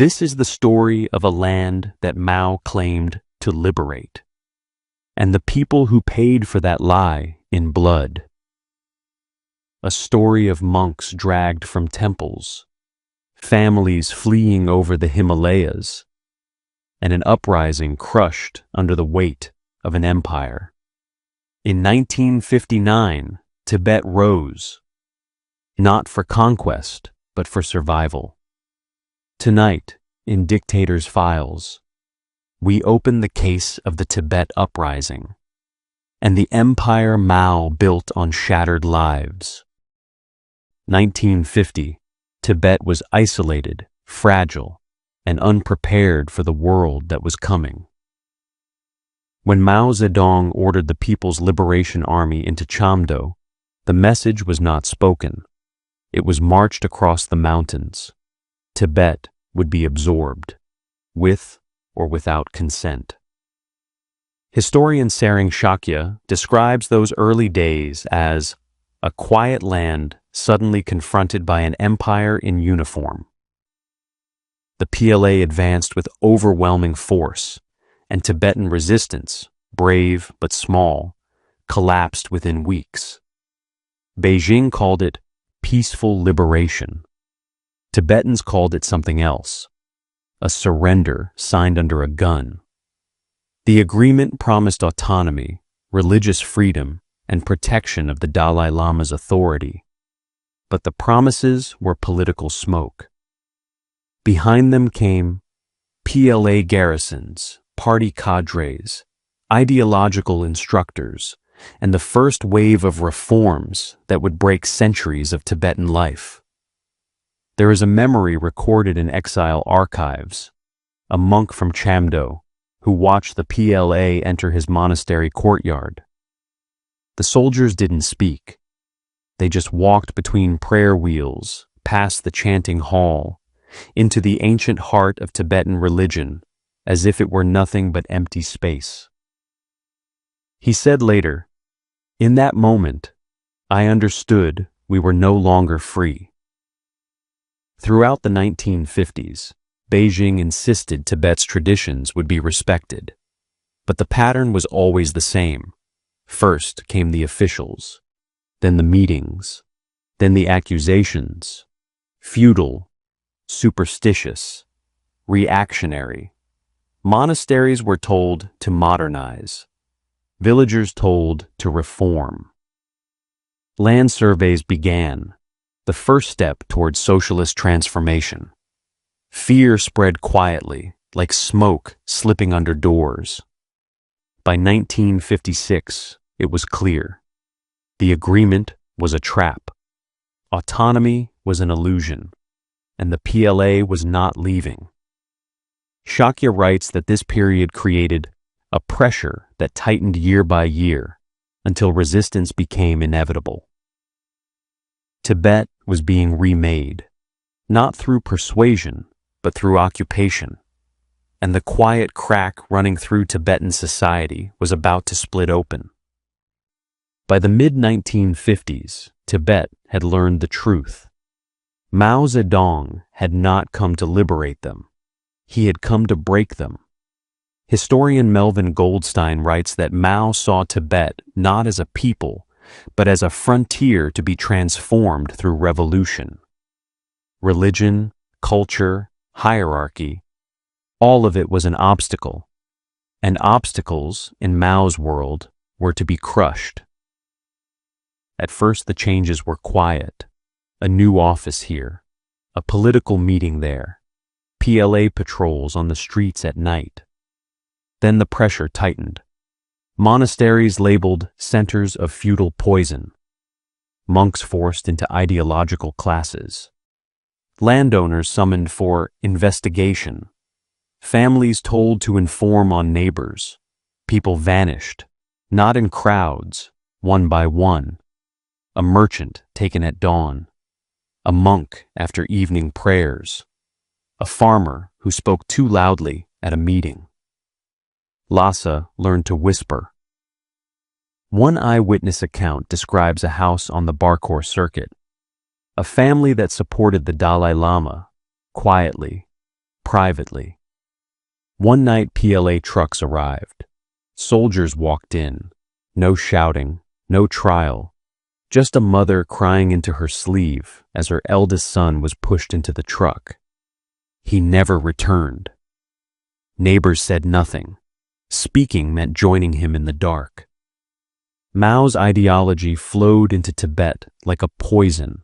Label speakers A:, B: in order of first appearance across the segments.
A: This is the story of a land that Mao claimed to liberate, and the people who paid for that lie in blood. A story of monks dragged from temples, families fleeing over the Himalayas, and an uprising crushed under the weight of an empire. In 1959, Tibet rose, not for conquest, but for survival. Tonight, in Dictators Files, we open the case of the Tibet Uprising and the empire Mao built on shattered lives. 1950, Tibet was isolated, fragile, and unprepared for the world that was coming. When Mao Zedong ordered the People's Liberation Army into Chamdo, the message was not spoken. It was marched across the mountains. Tibet would be absorbed, with or without consent. Historian Tsering Shakya describes those early days as a quiet land suddenly confronted by an empire in uniform. The PLA advanced with overwhelming force, and Tibetan resistance, brave but small, collapsed within weeks. Beijing called it peaceful liberation. Tibetans called it something else, a surrender signed under a gun. The agreement promised autonomy, religious freedom, and protection of the Dalai Lama's authority. But the promises were political smoke. Behind them came PLA garrisons, party cadres, ideological instructors, and the first wave of reforms that would break centuries of Tibetan life. There is a memory recorded in exile archives, a monk from Chamdo who watched the PLA enter his monastery courtyard. The soldiers didn't speak. They just walked between prayer wheels, past the chanting hall, into the ancient heart of Tibetan religion, as if it were nothing but empty space. He said later, "In that moment, I understood we were no longer free." Throughout the 1950s, Beijing insisted Tibet's traditions would be respected. But the pattern was always the same. First came the officials, then the meetings, then the accusations, feudal, superstitious, reactionary. Monasteries were told to modernize, villagers told to reform. Land surveys began, the first step towards socialist transformation. Fear spread quietly, like smoke slipping under doors. By 1956, it was clear. The agreement was a trap. Autonomy was an illusion, and the PLA was not leaving. Shakya writes that this period created a pressure that tightened year by year until resistance became inevitable. Tibet was being remade, not through persuasion, but through occupation, and the quiet crack running through Tibetan society was about to split open. By the mid-1950s, Tibet had learned the truth. Mao Zedong had not come to liberate them. He had come to break them. Historian Melvyn Goldstein writes that Mao saw Tibet not as a people, but as a frontier to be transformed through revolution. Religion, culture, hierarchy, all of it was an obstacle, and obstacles, in Mao's world, were to be crushed. At first the changes were quiet, a new office here, a political meeting there, PLA patrols on the streets at night. Then the pressure tightened. Monasteries labeled centers of feudal poison, monks forced into ideological classes, landowners summoned for investigation, families told to inform on neighbors, people vanished, not in crowds, one by one, a merchant taken at dawn, a monk after evening prayers, a farmer who spoke too loudly at a meeting. Lhasa learned to whisper. One eyewitness account describes a house on the Barkor circuit, a family that supported the Dalai Lama, quietly, privately. One night PLA trucks arrived. Soldiers walked in. No shouting, no trial. Just a mother crying into her sleeve as her eldest son was pushed into the truck. He never returned. Neighbors said nothing. Speaking meant joining him in the dark. Mao's ideology flowed into Tibet like a poison.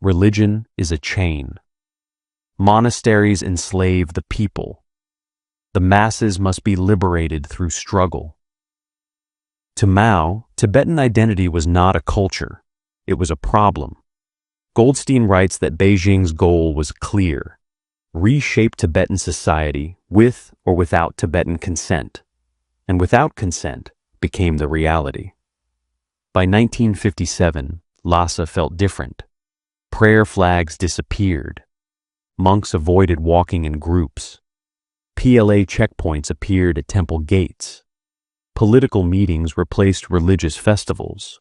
A: Religion is a chain. Monasteries enslave the people. The masses must be liberated through struggle. To Mao, Tibetan identity was not a culture. It was a problem. Goldstein writes that Beijing's goal was clear: reshape Tibetan society with or without Tibetan consent, and without consent became the reality. By 1957, Lhasa felt different. Prayer flags disappeared. Monks avoided walking in groups. PLA checkpoints appeared at temple gates. Political meetings replaced religious festivals.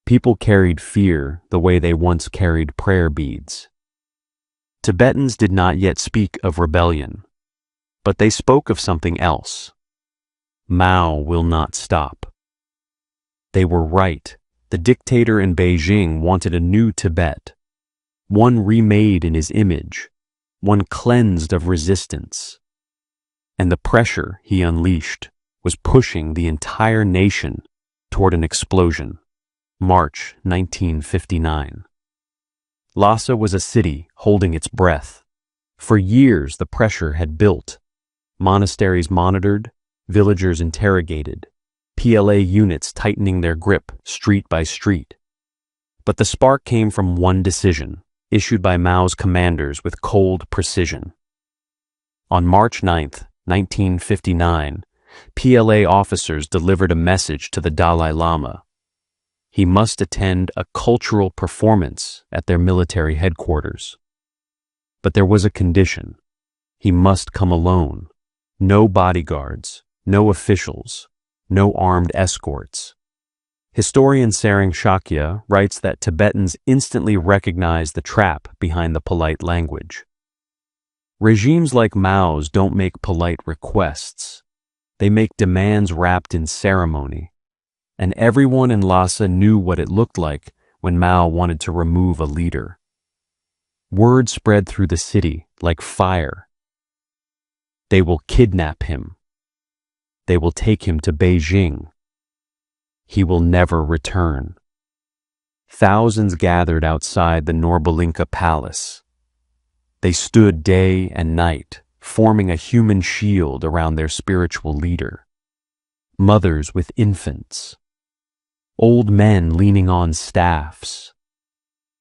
A: People carried fear the way they once carried prayer beads. Tibetans did not yet speak of rebellion, but they spoke of something else. Mao will not stop. They were right. The dictator in Beijing wanted a new Tibet, one remade in his image, one cleansed of resistance. And the pressure he unleashed was pushing the entire nation toward an explosion. March 1959. Lhasa was a city holding its breath. For years the pressure had built. Monasteries monitored, villagers interrogated, PLA units tightening their grip street by street. But the spark came from one decision, issued by Mao's commanders with cold precision. On March 9, 1959, PLA officers delivered a message to the Dalai Lama. He must attend a cultural performance at their military headquarters. But there was a condition. He must come alone. No bodyguards, no officials, no armed escorts. Historian Tsering Shakya writes that Tibetans instantly recognized the trap behind the polite language. Regimes like Mao's don't make polite requests. They make demands wrapped in ceremony. And everyone in Lhasa knew what it looked like when Mao wanted to remove a leader. Word spread through the city like fire. They will kidnap him. They will take him to Beijing. He will never return. Thousands gathered outside the Norbulingka Palace. They stood day and night, forming a human shield around their spiritual leader. Mothers with infants. Old men leaning on staffs.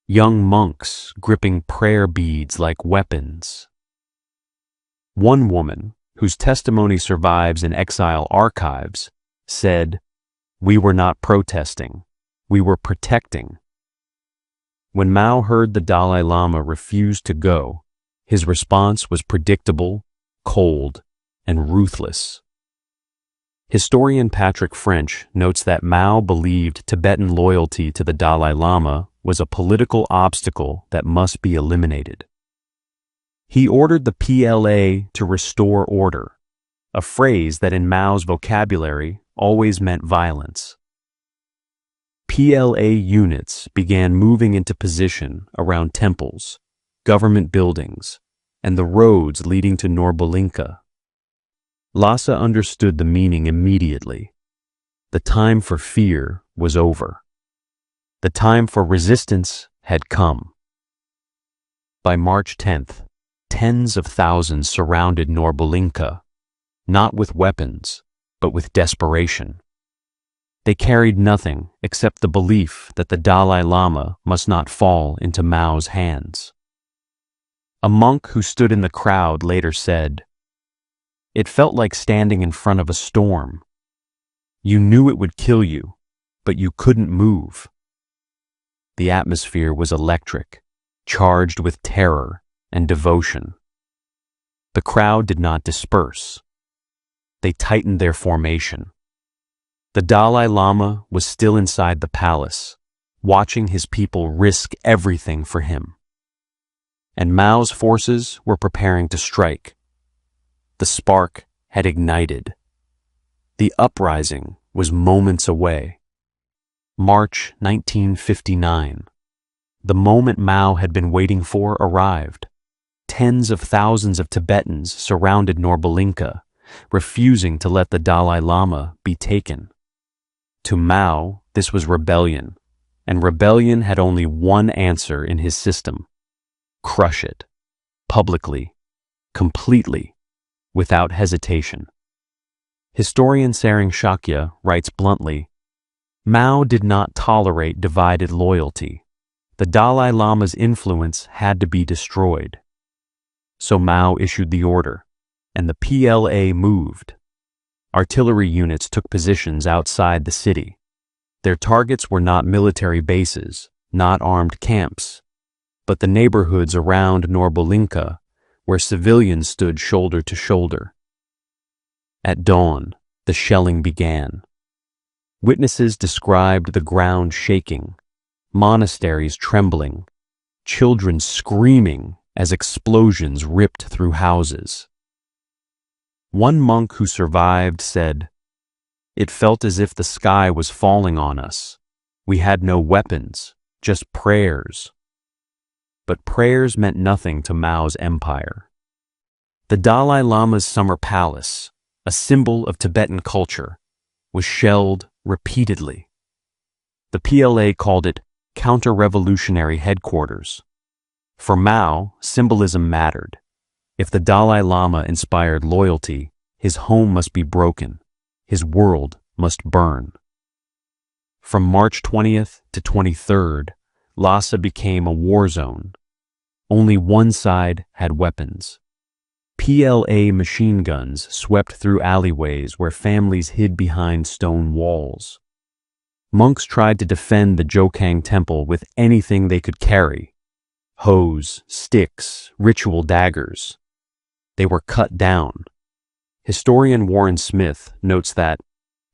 A: Young monks gripping prayer beads like weapons. One woman, whose testimony survives in exile archives, said, "We were not protesting, we were protecting." When Mao heard the Dalai Lama refuse to go, his response was predictable, cold, and ruthless. Historian Patrick French notes that Mao believed Tibetan loyalty to the Dalai Lama was a political obstacle that must be eliminated. He ordered the PLA to restore order, a phrase that in Mao's vocabulary always meant violence. PLA units began moving into position around temples, government buildings, and the roads leading to Norbulingka. Lhasa understood the meaning immediately. The time for fear was over. The time for resistance had come. By March 10th, tens of thousands surrounded Norbulingka, not with weapons, but with desperation. They carried nothing except the belief that the Dalai Lama must not fall into Mao's hands. A monk who stood in the crowd later said, "It felt like standing in front of a storm. You knew it would kill you, but you couldn't move." The atmosphere was electric, charged with terror and devotion. The crowd did not disperse. They tightened their formation. The Dalai Lama was still inside the palace, watching his people risk everything for him. and Mao's forces were preparing to strike. The spark had ignited. The uprising was moments away. March 1959. The moment Mao had been waiting for arrived. Tens of thousands of Tibetans surrounded Norbulingka, refusing to let the Dalai Lama be taken. To Mao, this was rebellion, and rebellion had only one answer in his system: crush it, publicly, completely, without hesitation. Historian Tsering Shakya writes bluntly, Mao did not tolerate divided loyalty. The Dalai Lama's influence had to be destroyed. So Mao issued the order, and the PLA moved. Artillery units took positions outside the city. Their targets were not military bases, not armed camps, but the neighborhoods around Norbulingka, where civilians stood shoulder to shoulder. At dawn, the shelling began. Witnesses described the ground shaking, monasteries trembling, children screaming as explosions ripped through houses. One monk who survived said, "It felt as if the sky was falling on us. We had no weapons, just prayers." But prayers meant nothing to Mao's empire. The Dalai Lama's summer palace, a symbol of Tibetan culture, was shelled repeatedly. The PLA called it counter-revolutionary headquarters. For Mao, symbolism mattered. If the Dalai Lama inspired loyalty, his home must be broken, his world must burn. From March 20th to 23rd, Lhasa became a war zone. Only one side had weapons. PLA machine guns swept through alleyways where families hid behind stone walls. Monks tried to defend the Jokang temple with anything they could carry: hoes, sticks, ritual daggers. They were cut down. Historian Warren Smith notes that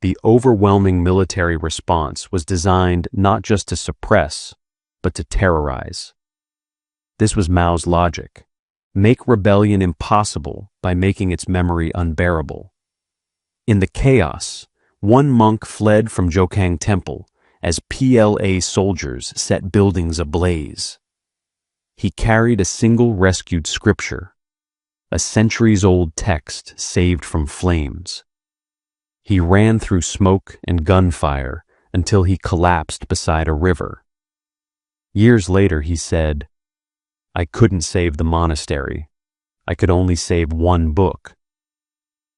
A: the overwhelming military response was designed not just to suppress, but to terrorize. This was Mao's logic: make rebellion impossible by making its memory unbearable. In the chaos, one monk fled from Jokang Temple as PLA soldiers set buildings ablaze. He carried a single rescued scripture, a centuries-old text saved from flames. He ran through smoke and gunfire until he collapsed beside a river. Years later, he said, "I couldn't save the monastery. I could only save one book."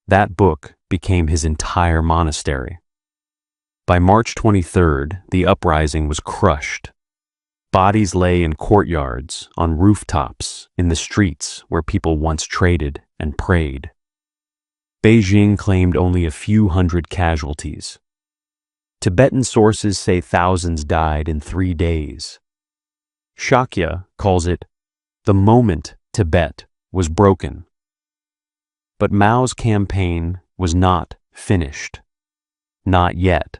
A: That book became his entire monastery. By March 23rd, the uprising was crushed. Bodies lay in courtyards, on rooftops, in the streets where people once traded and prayed. Beijing claimed only a few hundred casualties. Tibetan sources say thousands died in 3 days. Shakya calls it the moment Tibet was broken. But Mao's campaign was not finished. Not yet.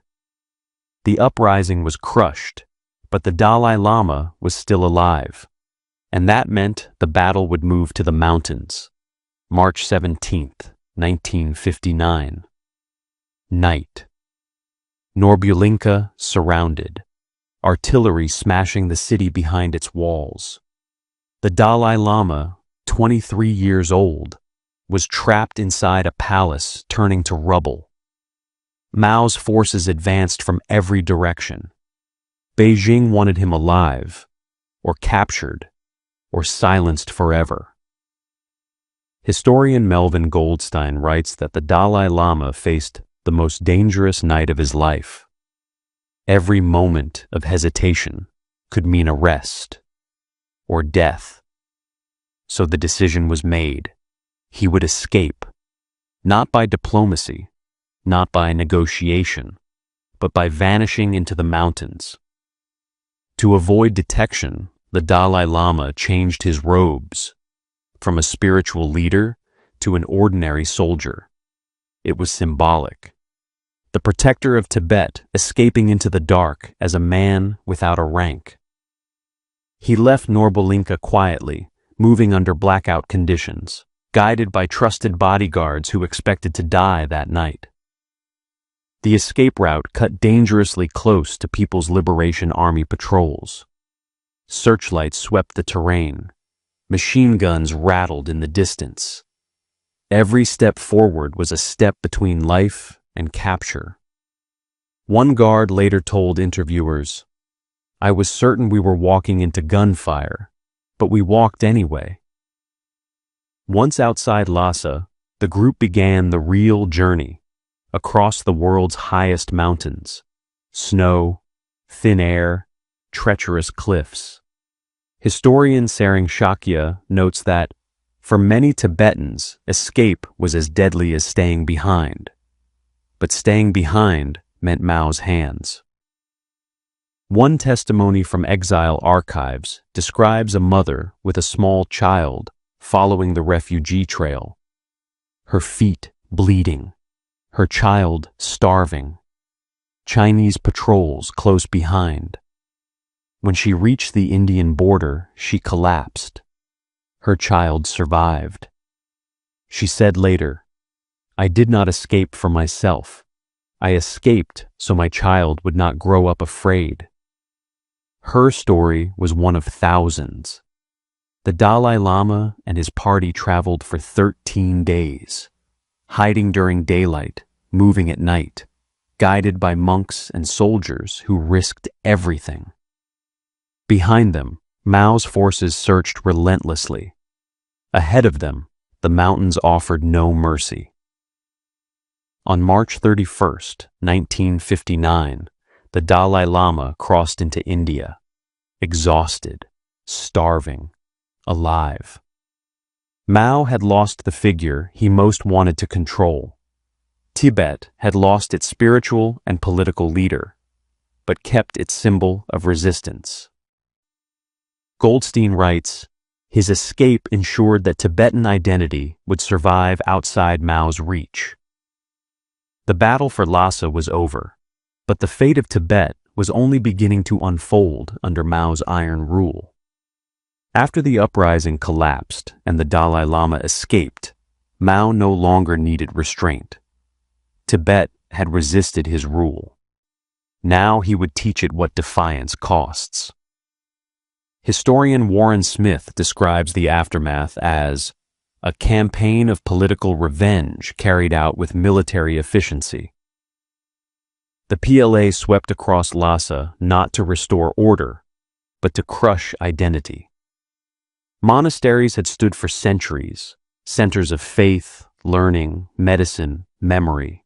A: The uprising was crushed, but the Dalai Lama was still alive, and that meant the battle would move to the mountains. March 17th, 1959. Night. Norbulingka surrounded, artillery smashing the city behind its walls. The Dalai Lama, 23 years old, was trapped inside a palace turning to rubble. Mao's forces advanced from every direction. Beijing wanted him alive, or captured, or silenced forever. Historian Melvyn Goldstein writes that the Dalai Lama faced the most dangerous night of his life. Every moment of hesitation could mean arrest or death. So the decision was made. He would escape, not by diplomacy, not by negotiation, but by vanishing into the mountains. To avoid detection, the Dalai Lama changed his robes, from a spiritual leader to an ordinary soldier. It was symbolic. The protector of Tibet escaping into the dark as a man without a rank. He left Norbulingka quietly, moving under blackout conditions, guided by trusted bodyguards who expected to die that night. The escape route cut dangerously close to People's Liberation Army patrols. Searchlights swept the terrain. Machine guns rattled in the distance. Every step forward was a step between life and capture. One guard later told interviewers, "I was certain we were walking into gunfire, but we walked anyway." Once outside Lhasa, the group began the real journey across the world's highest mountains: snow, thin air, treacherous cliffs. Historian Tsering Shakya notes that, for many Tibetans, escape was as deadly as staying behind. But staying behind meant Mao's hands. One testimony from exile archives describes a mother with a small child following the refugee trail. Her feet bleeding, her child starving. Chinese patrols close behind. When she reached the Indian border, she collapsed. Her child survived. She said later, "I did not escape for myself. I escaped so my child would not grow up afraid." Her story was one of thousands. The Dalai Lama and his party traveled for 13 days, hiding during daylight, moving at night, guided by monks and soldiers who risked everything. Behind them, Mao's forces searched relentlessly. Ahead of them, the mountains offered no mercy. On March 31st, 1959, the Dalai Lama crossed into India, exhausted, starving, alive. Mao had lost the figure he most wanted to control. Tibet had lost its spiritual and political leader, but kept its symbol of resistance. Goldstein writes, his escape ensured that Tibetan identity would survive outside Mao's reach. The battle for Lhasa was over, but the fate of Tibet was only beginning to unfold under Mao's iron rule. After the uprising collapsed and the Dalai Lama escaped, Mao no longer needed restraint. Tibet had resisted his rule. Now he would teach it what defiance costs. Historian Warren Smith describes the aftermath as a campaign of political revenge carried out with military efficiency. The PLA swept across Lhasa not to restore order, but to crush identity. Monasteries had stood for centuries, centers of faith, learning, medicine, memory.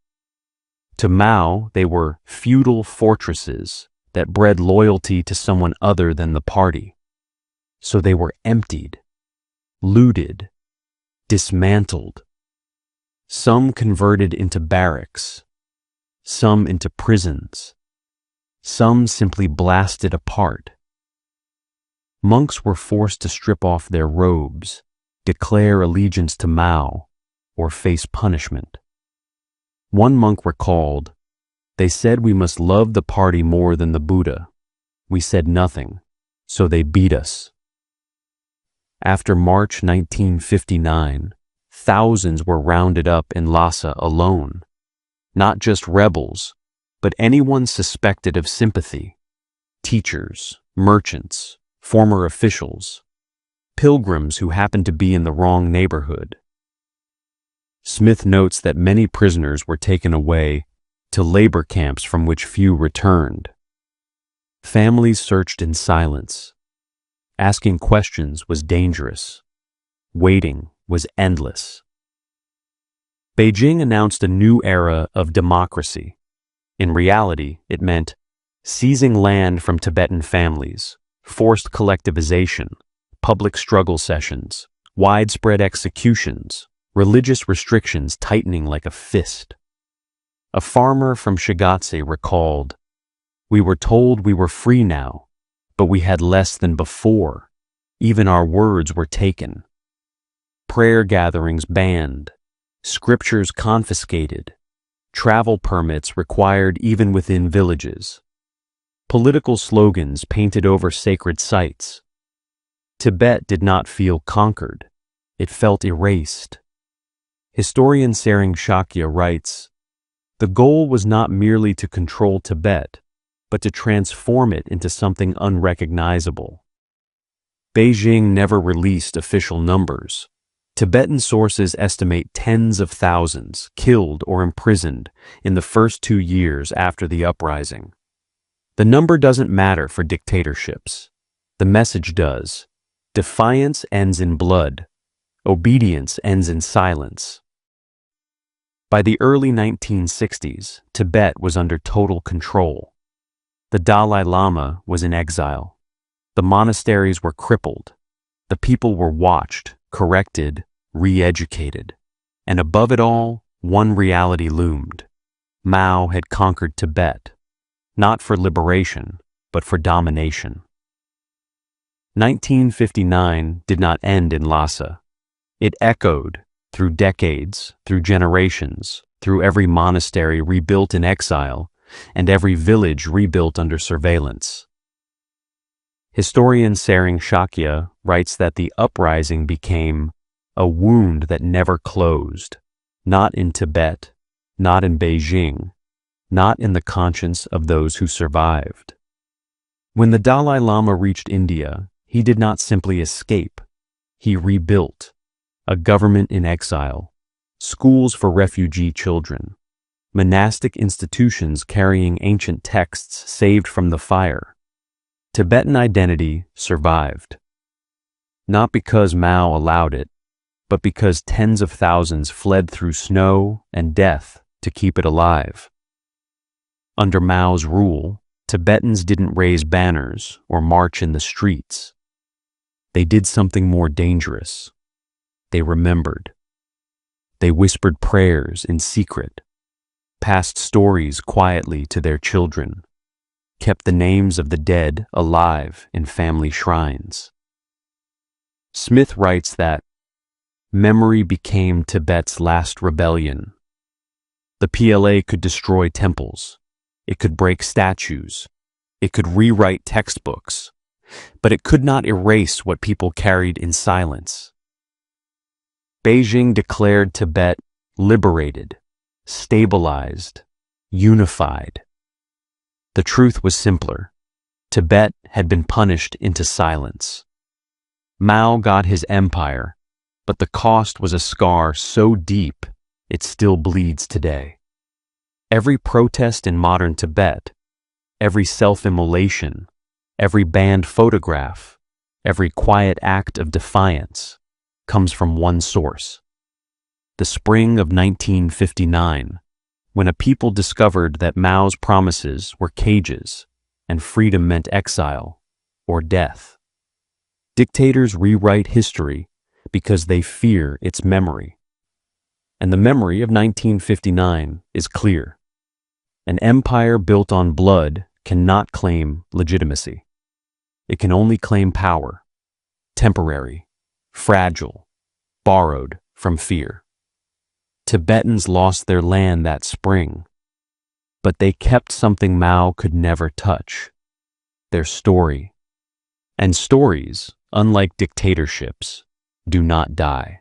A: To Mao, they were feudal fortresses that bred loyalty to someone other than the party. So they were emptied, looted, dismantled. Some converted into barracks, some into prisons, some simply blasted apart. Monks were forced to strip off their robes, declare allegiance to Mao, or face punishment. One monk recalled, "They said we must love the party more than the Buddha. We said nothing, so they beat us." After March 1959, thousands were rounded up in Lhasa alone. Not just rebels, but anyone suspected of sympathy. Teachers, merchants, former officials, pilgrims who happened to be in the wrong neighborhood. Smith notes that many prisoners were taken away to labor camps from which few returned. Families searched in silence. Asking questions was dangerous. Waiting was endless. Beijing announced a new era of democracy. In reality, it meant seizing land from Tibetan families, forced collectivization, public struggle sessions, widespread executions, religious restrictions tightening like a fist. A farmer from Shigatse recalled, "We were told we were free now, but we had less than before. Even our words were taken. Prayer gatherings banned, scriptures confiscated, travel permits required even within villages, political slogans painted over sacred sites. Tibet did not feel conquered. It felt erased. Historian Tsering Shakya writes, "The goal was not merely to control Tibet, but to transform it into something unrecognizable." Beijing never released official numbers. Tibetan sources estimate tens of thousands killed or imprisoned in the first 2 years after the uprising. The number doesn't matter for dictatorships. The message does. Defiance ends in blood. Obedience ends in silence. By the early 1960s, Tibet was under total control. The Dalai Lama was in exile. The monasteries were crippled. The people were watched, corrected, re-educated. And above it all, one reality loomed. Mao had conquered Tibet, not for liberation, but for domination. 1959 did not end in Lhasa. It echoed through decades, through generations, through every monastery rebuilt in exile, and every village rebuilt under surveillance. Historian Tsering Shakya writes that the uprising became a wound that never closed, not in Tibet, not in Beijing, not in the conscience of those who survived. When the Dalai Lama reached India, he did not simply escape. He rebuilt a government in exile, schools for refugee children, monastic institutions carrying ancient texts saved from the fire. Tibetan identity survived. Not because Mao allowed it, but because tens of thousands fled through snow and death to keep it alive. Under Mao's rule, Tibetans didn't raise banners or march in the streets. They did something more dangerous. They remembered. They whispered prayers in secret, passed stories quietly to their children, kept the names of the dead alive in family shrines. Smith writes that memory became Tibet's last rebellion. The PLA could destroy temples. It could break statues. It could rewrite textbooks. But it could not erase what people carried in silence. Beijing declared Tibet liberated, stabilized, unified. The truth was simpler. Tibet had been punished into silence. Mao got his empire, but the cost was a scar so deep it still bleeds today. Every protest in modern Tibet, every self-immolation, every banned photograph, every quiet act of defiance comes from one source. The spring of 1959, when a people discovered that Mao's promises were cages and freedom meant exile or death. Dictators rewrite history because they fear its memory. And the memory of 1959 is clear. An empire built on blood cannot claim legitimacy. It can only claim power, temporary, fragile, borrowed from fear. Tibetans lost their land that spring, but they kept something Mao could never touch, their story. And stories, unlike dictatorships, do not die.